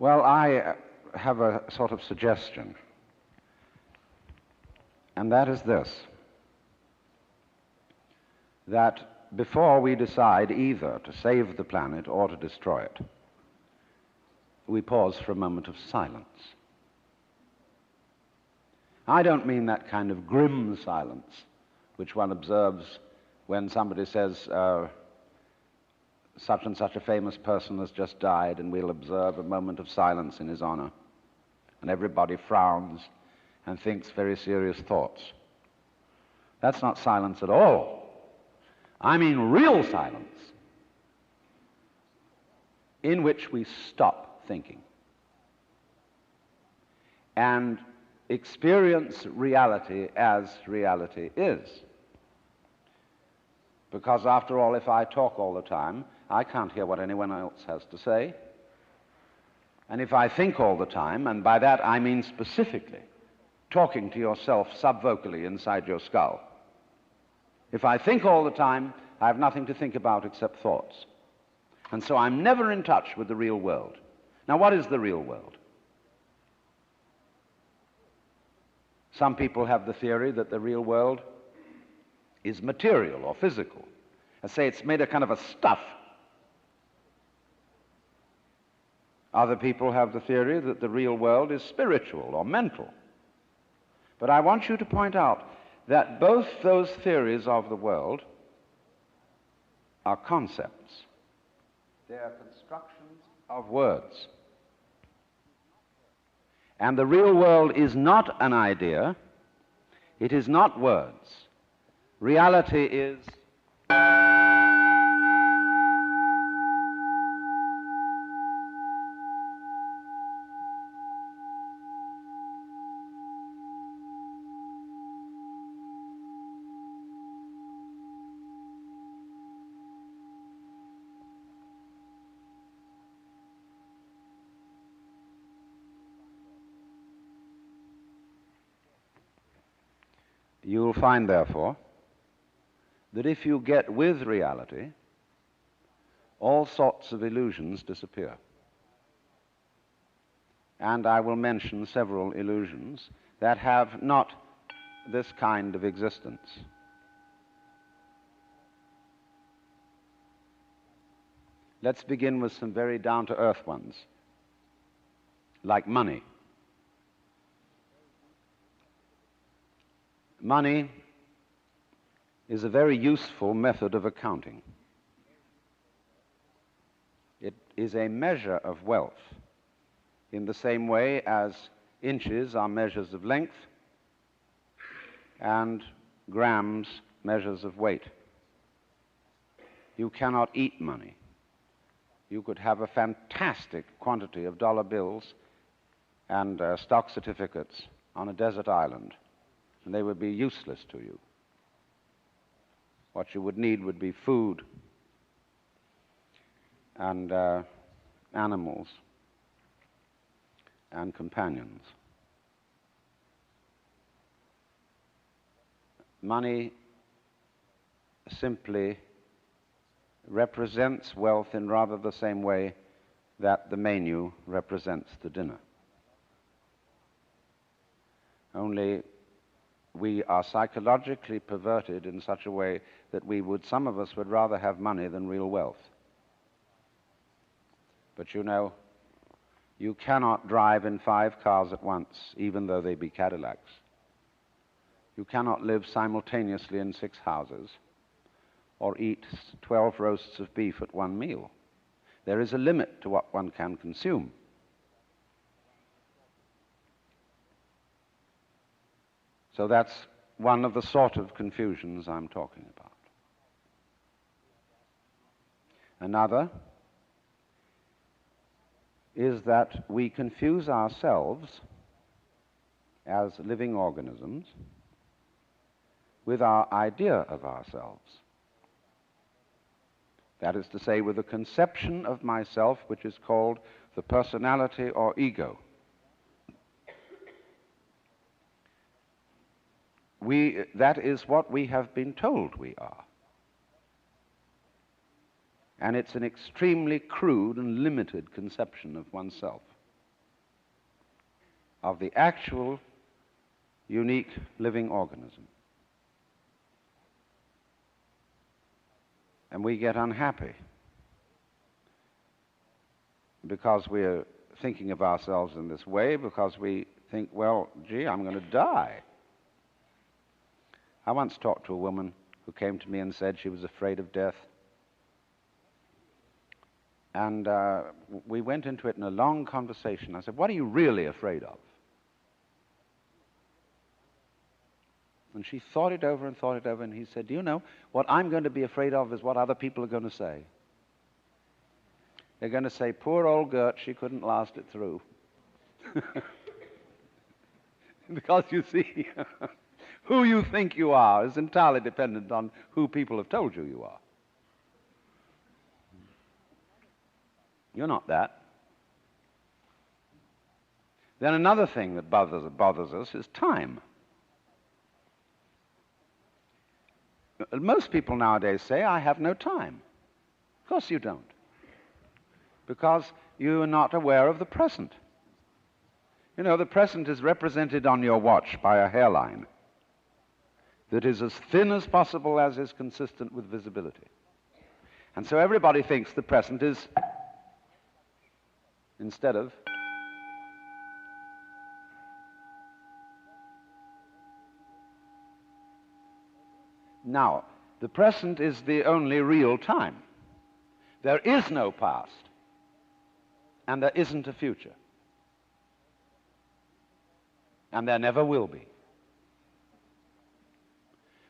Well, I have a sort of suggestion, and that is this, that before we decide either to save the planet or to destroy it, we pause for a moment of silence. I don't mean that kind of grim silence which one observes when somebody says, such and such a famous person has just died, and we'll observe a moment of silence in his honor. And everybody frowns and thinks very serious thoughts. That's not silence at all. I mean real silence, in which we stop thinking and experience reality as reality is. Because after all, if I talk all the time, I can't hear what anyone else has to say. And if I think all the time, and by that I mean specifically talking to yourself subvocally inside your skull, if I think all the time, I have nothing to think about except thoughts. And so I'm never in touch with the real world. Now, what is the real world? Some people have the theory that the real world is material or physical. I say it's made of kind of a stuff. Other people have the theory that the real world is spiritual or mental. But I want you to point out that both those theories of the world are concepts. They are constructions of words. And the real world is not an idea. It is not words. Reality is you'll find, therefore, that if you get with reality, all sorts of illusions disappear. And I will mention several illusions that have not this kind of existence. Let's begin with some very down-to-earth ones, like money. Money is a very useful method of accounting. It is a measure of wealth in the same way as inches are measures of length and grams measures of weight. You cannot eat money. You could have a fantastic quantity of dollar bills and stock certificates on a desert island, and they would be useless to you. What you would need would be food and animals and companions. Money simply represents wealth in rather the same way that the menu represents the dinner. Only we are psychologically perverted in such a way that some of us would rather have money than real wealth. But you know, you cannot drive in 5 cars at once, even though they be Cadillacs. You cannot live simultaneously in 6 houses or eat 12 roasts of beef at one meal. There is a limit to what one can consume. So that's one of the sort of confusions I'm talking about. Another is that we confuse ourselves as living organisms with our idea of ourselves. That is to say, with a conception of myself which is called the personality or ego. That is what we have been told we are. And it's an extremely crude and limited conception of oneself. of the actual, unique living organism. And we get unhappy because we're thinking of ourselves in this way, because we think, well, gee, I'm going to die. I once talked to a woman who came to me and said she was afraid of death. And we went into it in a long conversation. I said, what are you really afraid of? And she thought it over, and he said, do you know, what I'm going to be afraid of is what other people are going to say. They're going to say, poor old Gert, she couldn't last it through. Because you see, who you think you are is entirely dependent on who people have told you you are. You're not that. Then another thing that bothers us is time. Most people nowadays say, I have no time. Of course you don't. Because you are not aware of the present. You know, the present is represented on your watch by a hairline that is as thin as possible as is consistent with visibility. And so everybody thinks the present is, instead of now, the present is the only real time. There is no past, and there isn't a future. And there never will be.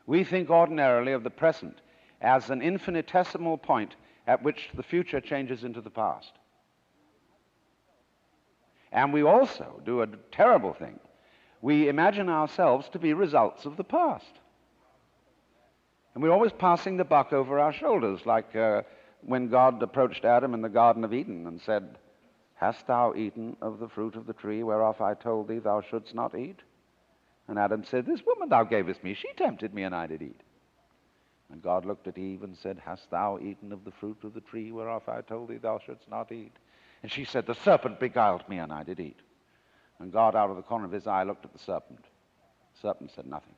We think ordinarily of the present as an infinitesimal point at which the future changes into the past. And we also do a terrible thing. We imagine ourselves to be results of the past. And we're always passing the buck over our shoulders, like when God approached Adam in the Garden of Eden and said, hast thou eaten of the fruit of the tree whereof I told thee thou shouldst not eat? And Adam said, this woman thou gavest me, she tempted me and I did eat. And God looked at Eve and said, hast thou eaten of the fruit of the tree whereof I told thee thou shouldst not eat? And she said, the serpent beguiled me and I did eat. And God, out of the corner of his eye, looked at the serpent. The serpent said nothing.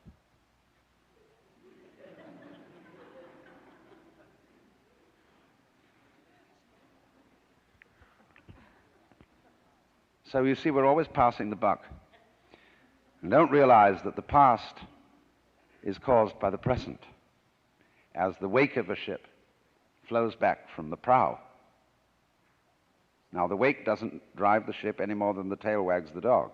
So you see, we're always passing the buck. And don't realize that the past is caused by the present, as the wake of a ship flows back from the prow. Now, the wake doesn't drive the ship any more than the tail wags the dog.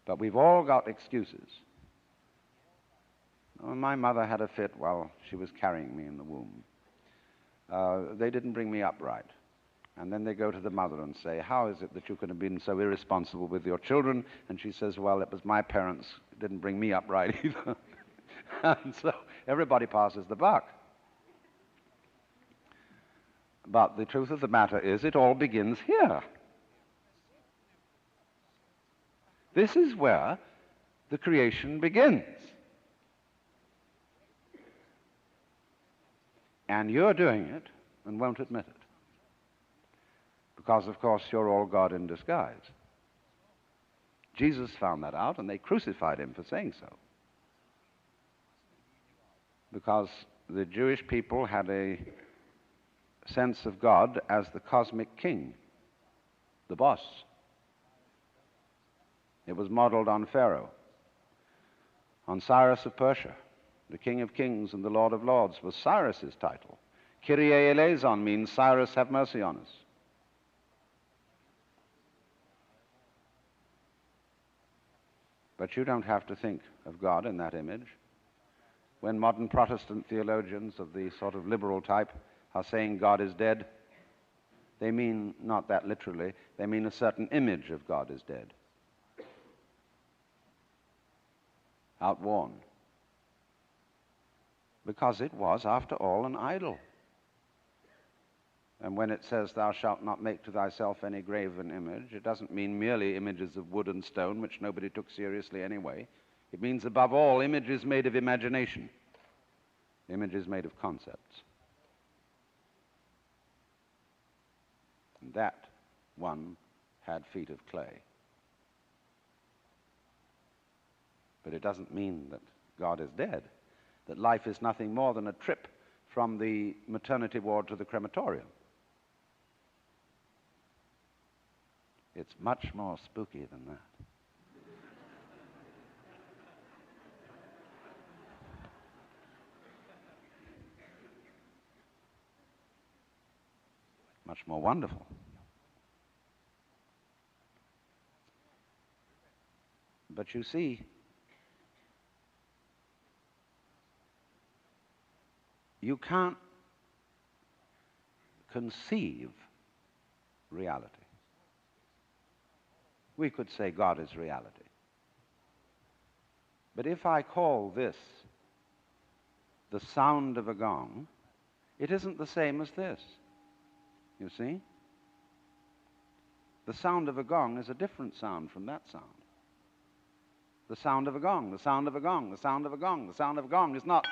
But we've all got excuses. Oh, my mother had a fit while she was carrying me in the womb. They didn't bring me up right. And then they go to the mother and say, how is it that you could have been so irresponsible with your children? And she says, well, it was my parents who didn't bring me up right either. And so everybody passes the buck. But the truth of the matter is, it all begins here. This is where the creation begins. And you're doing it and won't admit it. Because, of course, you're all God in disguise. Jesus found that out, and they crucified him for saying so. Because the Jewish people had a sense of God as the cosmic king, the boss. It was modeled on Pharaoh, on Cyrus of Persia. The King of Kings and the Lord of Lords was Cyrus's title. Kyrie eleison means Cyrus, have mercy on us. But you don't have to think of God in that image. When modern Protestant theologians of the sort of liberal type are saying God is dead, they mean not that literally. They mean a certain image of God is dead, outworn. Because it was, after all, an idol. And when it says, thou shalt not make to thyself any graven image, it doesn't mean merely images of wood and stone, which nobody took seriously anyway. It means, above all, images made of imagination, images made of concepts. and that one had feet of clay. But it doesn't mean that God is dead, that life is nothing more than a trip from the maternity ward to the crematorium. It's much more spooky than that. Much more wonderful. But you see, you can't conceive reality. We could say God is reality. But if I call this the sound of a gong, it isn't the same as this. You see? The sound of a gong is a different sound from that sound. The sound of a gong, the sound of a gong, the sound of a gong, the sound of a gong is not.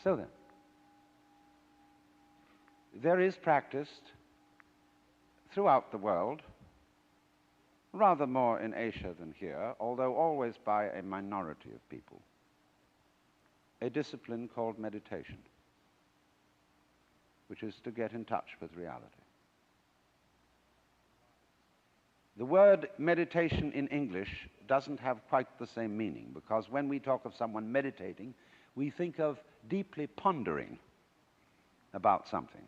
So then, there is practiced throughout the world, rather more in Asia than here, although always by a minority of people, a discipline called meditation, which is to get in touch with reality. The word meditation in English doesn't have quite the same meaning, because when we talk of someone meditating, we think of deeply pondering about something.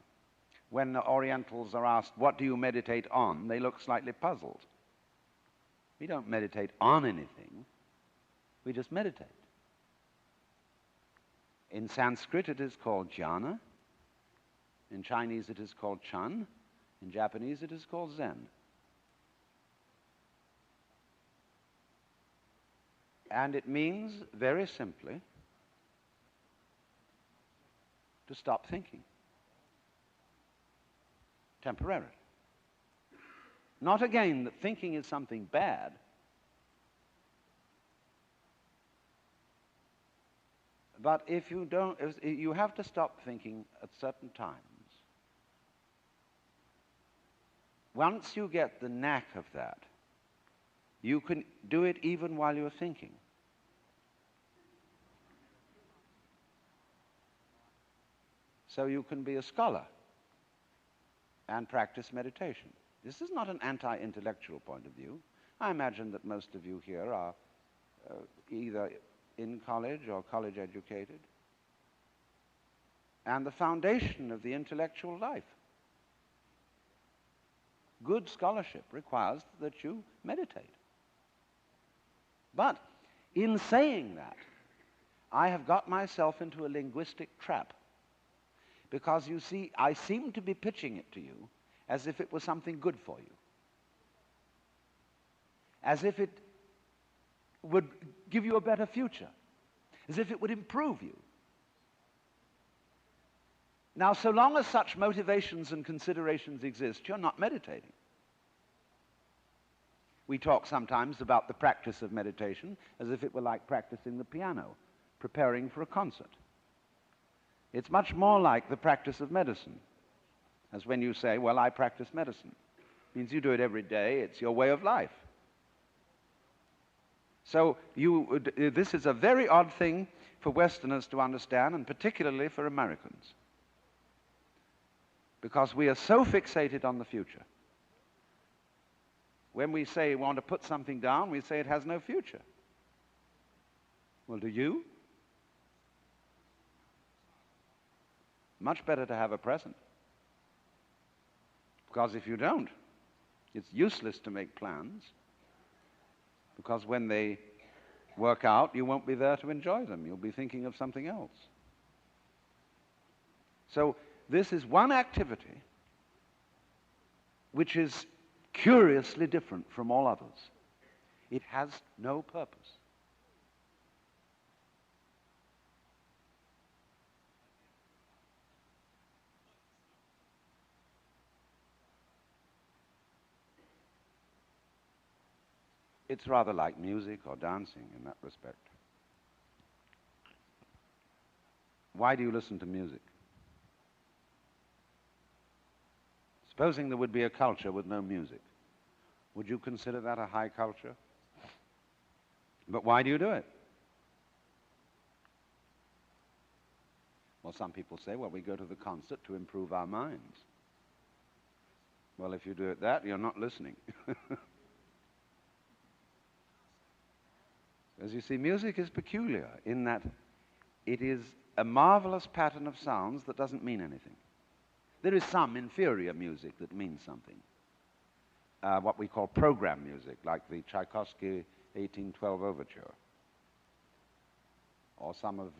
When the Orientals are asked, what do you meditate on? They look slightly puzzled. We don't meditate on anything. We just meditate. In Sanskrit, it is called jhana. In Chinese, it is called chan. In Japanese, it is called zen. And it means, very simply, to stop thinking. Temporarily. Not again that thinking is something bad, but if you don't, you have to stop thinking at certain times. Once you get the knack of that, you can do it even while you're thinking. So you can be a scholar and practice meditation. This is not an anti-intellectual point of view. I imagine that most of you here are either in college or college educated. And the foundation of the intellectual life, good scholarship, requires that you meditate. But in saying that, I have got myself into a linguistic trap. Because you see, I seem to be pitching it to you as if it was something good for you. As if it would give you a better future. As if it would improve you. Now, so long as such motivations and considerations exist, you're not meditating. We talk sometimes about the practice of meditation as if it were like practicing the piano, preparing for a concert. It's much more like the practice of medicine, as when you say, well, I practice medicine. It means you do it every day. It's your way of life. So this is a very odd thing for Westerners to understand, and particularly for Americans, because we are so fixated on the future. When we say we want to put something down, we say it has no future. Well, do you? Much better to have a present. Because if you don't, it's useless to make plans. Because when they work out, you won't be there to enjoy them. You'll be thinking of something else. So this is one activity which is curiously different from all others. It has no purpose. It's rather like music or dancing in that respect. Why do you listen to music? Supposing there would be a culture with no music, would you consider that a high culture? But why do you do it? Well, some people say, well, we go to the concert to improve our minds. Well, if you do it that, you're not listening. As you see, music is peculiar in that it is a marvelous pattern of sounds that doesn't mean anything. There is some inferior music that means something. What we call program music, like the Tchaikovsky 1812 Overture, or some of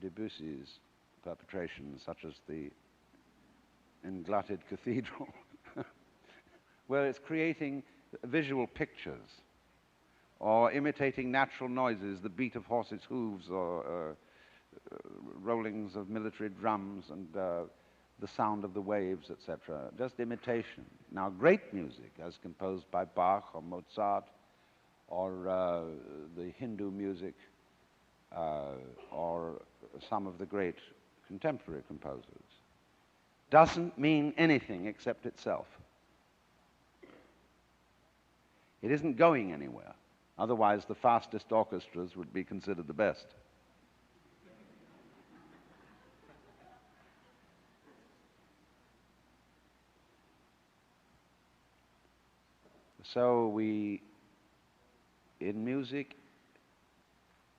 Debussy's perpetrations, such as the Englutted Cathedral, where it's creating visual pictures, or imitating natural noises, the beat of horses' hooves, or rollings of military drums, and the sound of the waves, etc. Just imitation. Now, great music, as composed by Bach or Mozart, or the Hindu music, or some of the great contemporary composers, doesn't mean anything except itself. It isn't going anywhere. Otherwise, the fastest orchestras would be considered the best. So we, in music,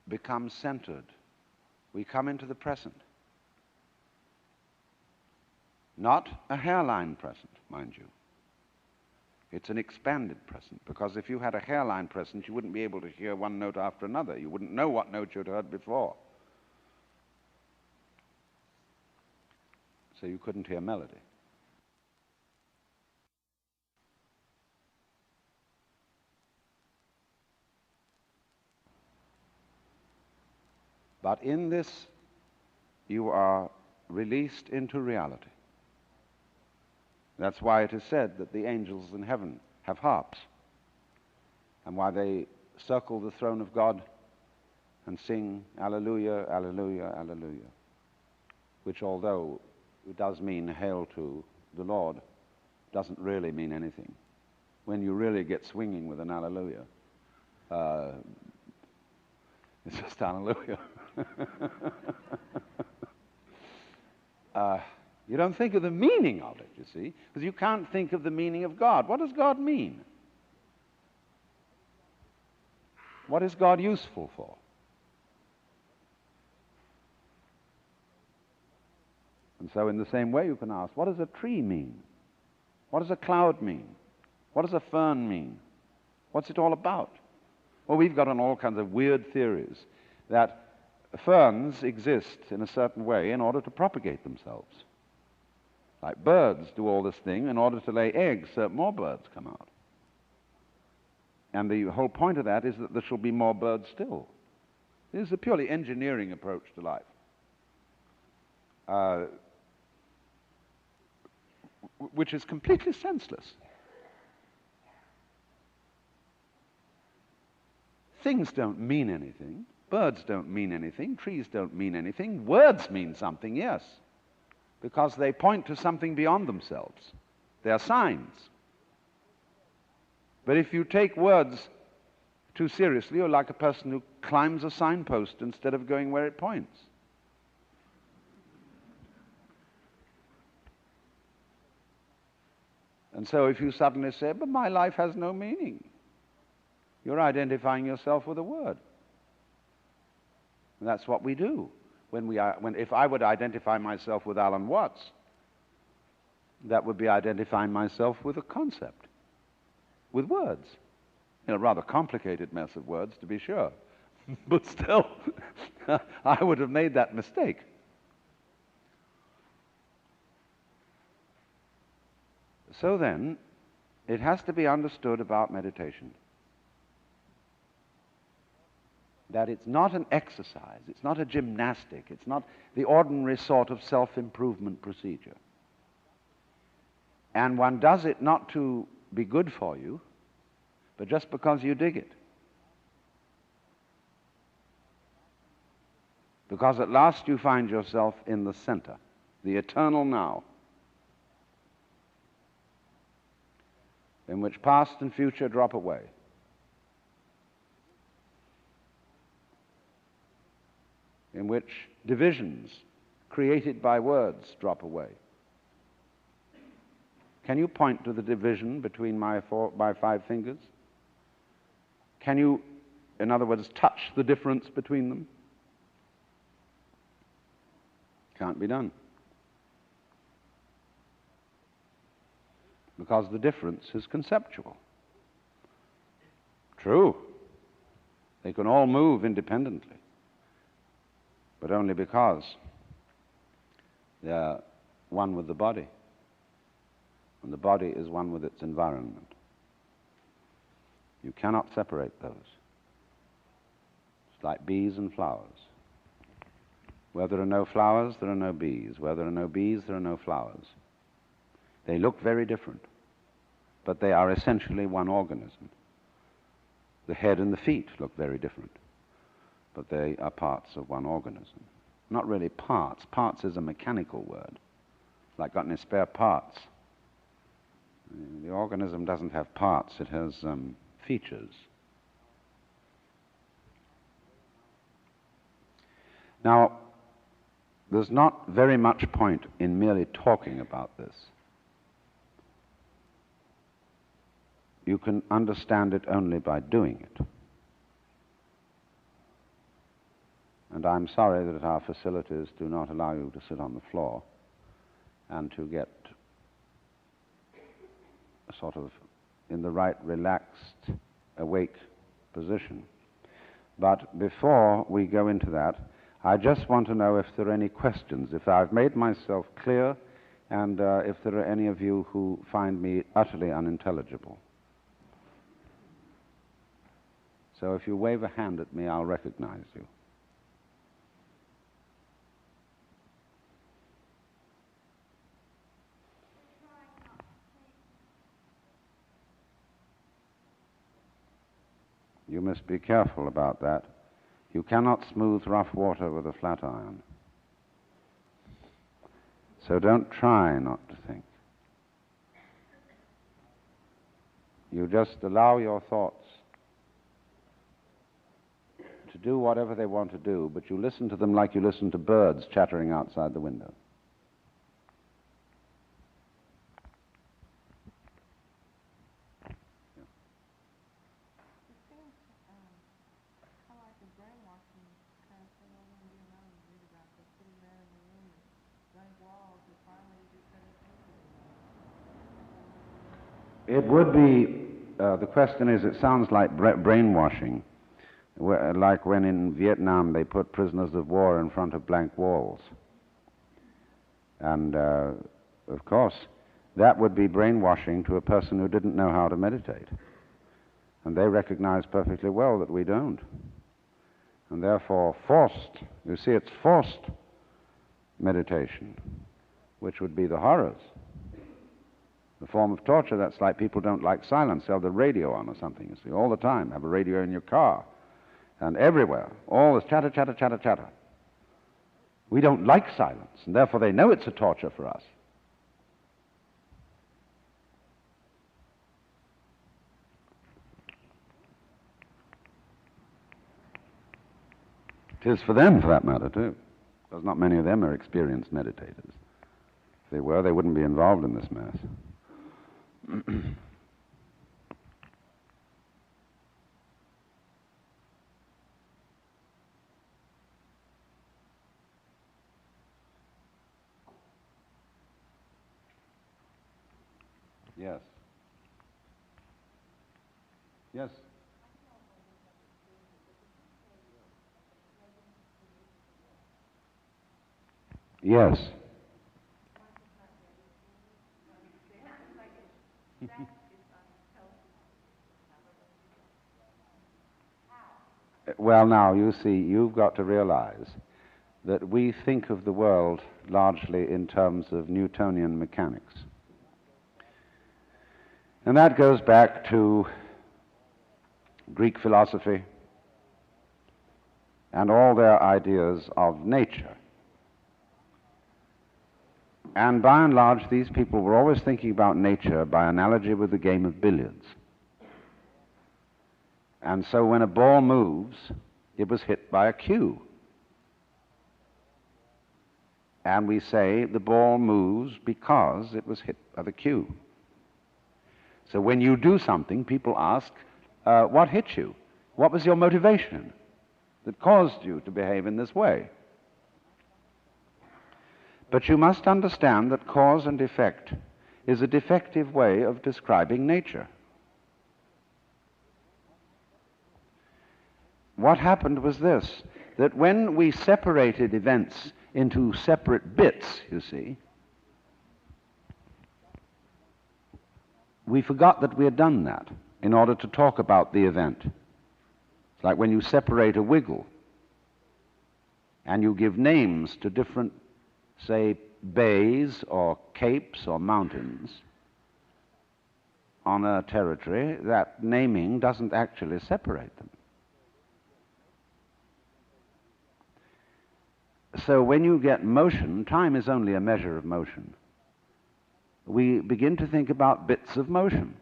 become centered. We come into the present. Not a hairline present, mind you. It's an expanded present, because if you had a hairline present, you wouldn't be able to hear one note after another. You wouldn't know what note you'd heard before. So you couldn't hear melody. But in this, you are released into reality. That's why it is said that the angels in heaven have harps, and why they circle the throne of God and sing Alleluia, Alleluia, Alleluia, which, although it does mean hail to the Lord, doesn't really mean anything. When you really get swinging with an Alleluia, it's just Alleluia. You don't think of the meaning of it, you see, because you can't think of the meaning of God. What does God mean? What is God useful for? And so in the same way you can ask, what does a tree mean? What does a cloud mean? What does a fern mean? What's it all about? Well, we've got on all kinds of weird theories that ferns exist in a certain way in order to propagate themselves. Like birds do all this thing in order to lay eggs so that more birds come out. And the whole point of that is that there shall be more birds still. This is a purely engineering approach to life. Which is completely senseless. Things don't mean anything. Birds don't mean anything. Trees don't mean anything. Words mean something, yes, because they point to something beyond themselves. They are signs. But if you take words too seriously, you're like a person who climbs a signpost instead of going where it points. And so if you suddenly say, but my life has no meaning, you're identifying yourself with a word. And that's what we do. If I would identify myself with Alan Watts, that would be identifying myself with a concept, with words. A rather complicated mess of words, to be sure. But still, I would have made that mistake. So then, it has to be understood about meditation that it's not an exercise, it's not a gymnastic, it's not the ordinary sort of self-improvement procedure. And one does it not to be good for you, but just because you dig it. Because at last you find yourself in the center, the eternal now, in which past and future drop away. In which divisions created by words drop away. Can you point to the division between my 5 fingers? Can you, in other words, touch the difference between them? Can't be done. Because the difference is conceptual. True. They can all move independently, but only because they're one with the body, and the body is one with its environment. You cannot separate those. It's like bees and flowers. Where there are no flowers, there are no bees. Where there are no bees, there are no flowers. They look very different, but they are essentially one organism. The head and the feet look very different, but they are parts of one organism. Not really parts. Parts is a mechanical word, like got any spare parts. The organism doesn't have parts, it has features. Now, there's not very much point in merely talking about this. You can understand it only by doing it. And I'm sorry that our facilities do not allow you to sit on the floor and to get sort of in the right relaxed, awake position. But before we go into that, I just want to know if there are any questions, if I've made myself clear, and if there are any of you who find me utterly unintelligible. So if you wave a hand at me, I'll recognize you. You must be careful about that. You cannot smooth rough water with a flat iron. So don't try not to think. You just allow your thoughts to do whatever they want to do, but you listen to them like you listen to birds chattering outside the window. It would be, the question is, it sounds like brainwashing, like when in Vietnam they put prisoners of war in front of blank walls. And, of course, that would be brainwashing to a person who didn't know how to meditate. And they recognize perfectly well that we don't. And therefore, forced, you see, it's forced meditation, which would be the horrors. The form of torture, that's like people don't like silence. They have the radio on or something, you see, all the time. Have a radio in your car. And everywhere, all this chatter, chatter, chatter, chatter. We don't like silence, and therefore they know it's a torture for us. It is for them, for that matter, too. Because not many of them are experienced meditators. If they were, they wouldn't be involved in this mess. Yes. Yes. Yes. Well, now, you see, you've got to realize that we think of the world largely in terms of Newtonian mechanics. And that goes back to Greek philosophy and all their ideas of nature. And by and large, these people were always thinking about nature by analogy with the game of billiards. And so when a ball moves, it was hit by a cue. And we say the ball moves because it was hit by the cue. So when you do something, people ask, what hit you? What was your motivation that caused you to behave in this way? But you must understand that cause and effect is a defective way of describing nature. What happened was this, that when we separated events into separate bits, you see, we forgot that we had done that in order to talk about the event. It's like when you separate a wiggle and you give names to different, say, bays or capes or mountains on a territory, that naming doesn't actually separate them. So when you get motion, time is only a measure of motion. We begin to think about bits of motion.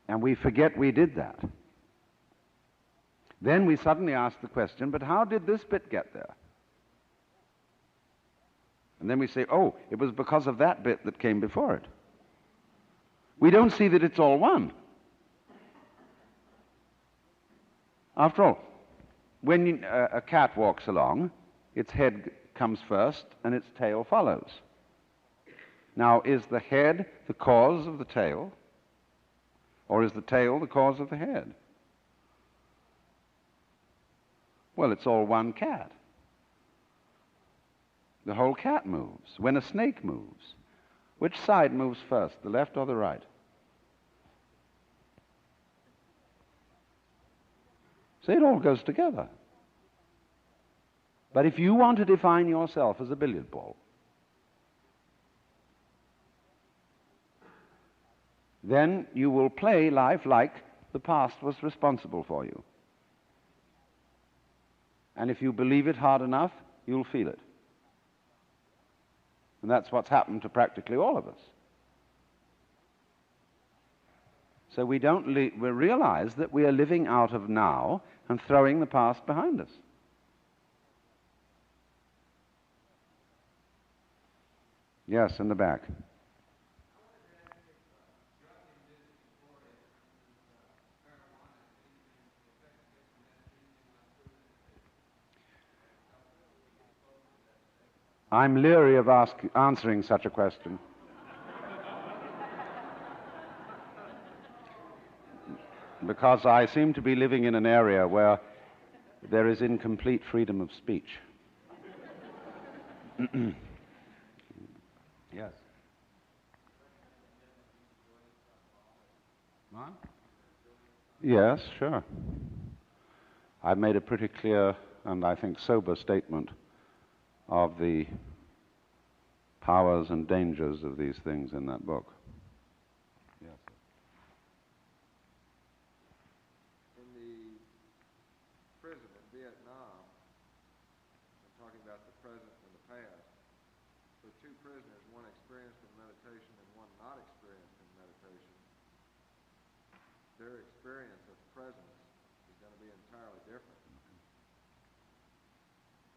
And we forget we did that. Then we suddenly ask the question, but how did this bit get there? And then we say, oh, it was because of that bit that came before it. We don't see that it's all one. After all, when a cat walks along, its head comes first and its tail follows. Now, is the head the cause of the tail, or is the tail the cause of the head? Well, it's all one cat. The whole cat moves. When a snake moves, which side moves first, the left or the right? So it all goes together. But if you want to define yourself as a billiard ball, then you will play life like the past was responsible for you. And if you believe it hard enough, you'll feel it. And that's what's happened to practically all of us. So we realize that we are living out of now and throwing the past behind us. Yes, in the back. I'm leery of answering such a question. Because I seem to be living in an area where there is incomplete freedom of speech. Yes. What? Yes, sure. I've made a pretty clear and I think sober statement of the powers and dangers of these things in that book. Yes. In the prison in Vietnam, I'm talking about the present and the past, for two prisoners, one experienced in meditation and one not experienced in meditation, their experience of presence is going to be entirely different.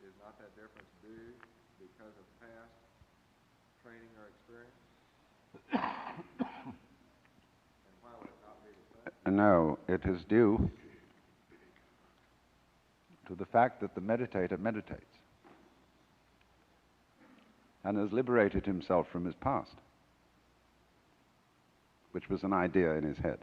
Is not that difference due because of past training or experience? And why would it not be the same? No, it is due to the fact that the meditator meditates and has liberated himself from his past, which was an idea in his head.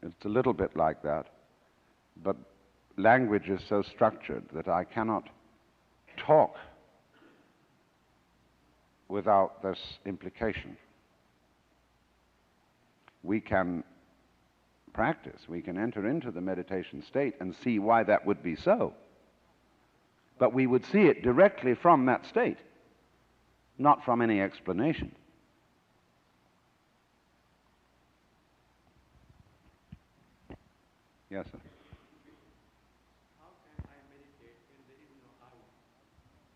It's a little bit like that, but language is so structured that I cannot talk without this implication. We can practice, we can enter into the meditation state and see why that would be so. But we would see it directly from that state, not from any explanation. Yes, sir. How can I meditate when there is no I?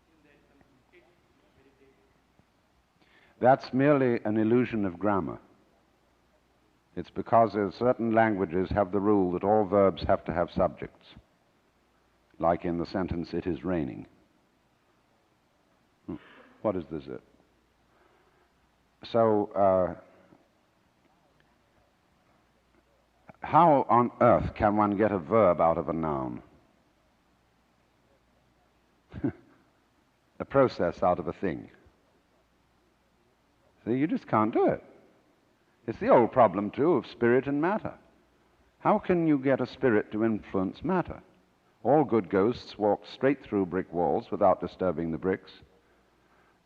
Isn't that complicated meditation? That's merely an illusion of grammar. It's because certain languages have the rule that all verbs have to have subjects, like in the sentence, "It is raining." What is this? So, how on earth can one get a verb out of a noun? A process out of a thing. See, you just can't do it. It's the old problem, too, of spirit and matter. How can you get a spirit to influence matter? All good ghosts walk straight through brick walls without disturbing the bricks.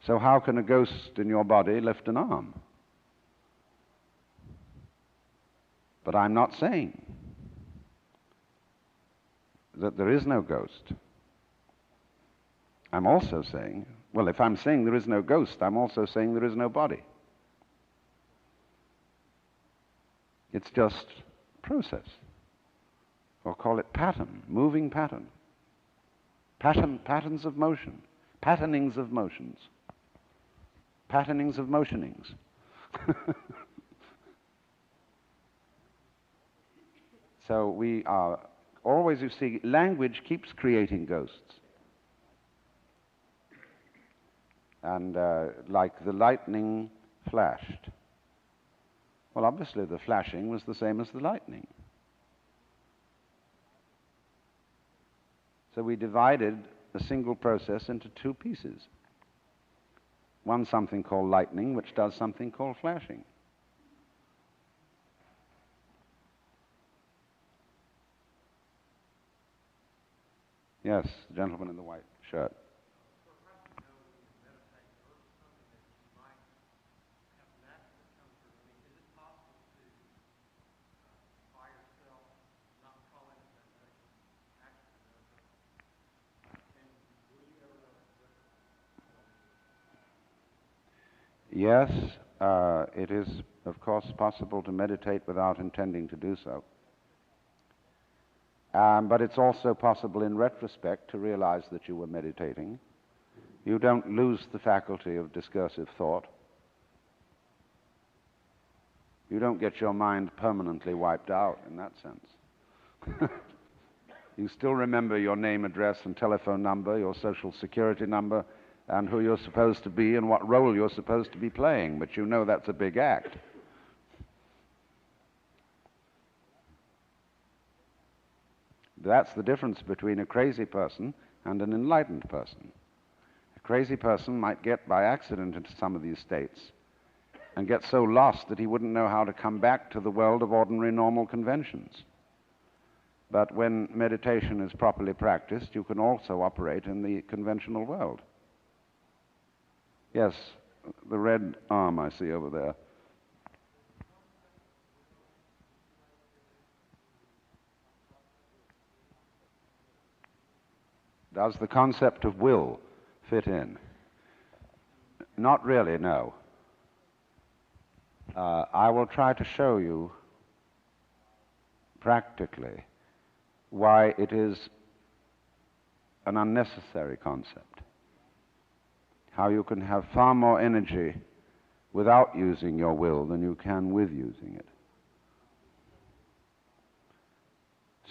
So how can a ghost in your body lift an arm? But I'm not saying that there is no ghost. I'm also saying, well, if I'm saying there is no ghost, I'm also saying there is no body. It's just process. Or call it pattern, moving pattern. Patterns of motion, patternings of motions, patternings of motionings. So we are always, you see, language keeps creating ghosts. And like the lightning flashed. Well, obviously the flashing was the same as the lightning. So we divided a single process into two pieces. One something called lightning, which does something called flashing. Yes, the gentleman in the white shirt. Yes, it is, of course, possible to meditate without intending to do so. But it's also possible in retrospect to realize that you were meditating. You don't lose the faculty of discursive thought. You don't get your mind permanently wiped out in that sense. You still remember your name, address, and telephone number, your social security number, and who you're supposed to be and what role you're supposed to be playing, but you know that's a big act. That's the difference between a crazy person and an enlightened person. A crazy person might get by accident into some of these states and get so lost that he wouldn't know how to come back to the world of ordinary normal conventions. But when meditation is properly practiced, you can also operate in the conventional world. Yes, the red arm I see over there. Does the concept of will fit in? Not really, no. I will try to show you practically why it is an unnecessary concept. How you can have far more energy without using your will than you can with using it.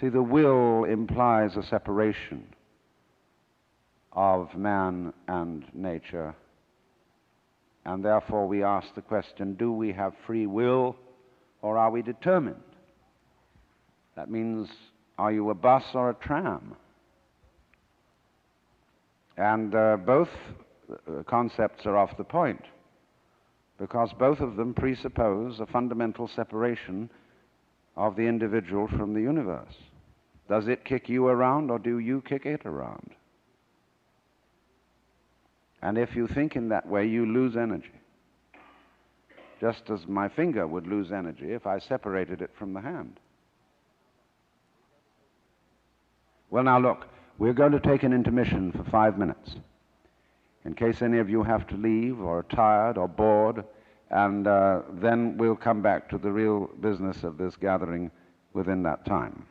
See, the will implies a separation of man and nature, and therefore we ask the question, do we have free will or are we determined? That means, are you a bus or a tram? And both concepts are off the point, because both of them presuppose a fundamental separation of the individual from the universe. Does it kick you around or do you kick it around? And if you think in that way, you lose energy. Just as my finger would lose energy if I separated it from the hand. Well, now look, we're going to take an intermission for 5 minutes, in case any of you have to leave or are tired or bored, and then we'll come back to the real business of this gathering within that time.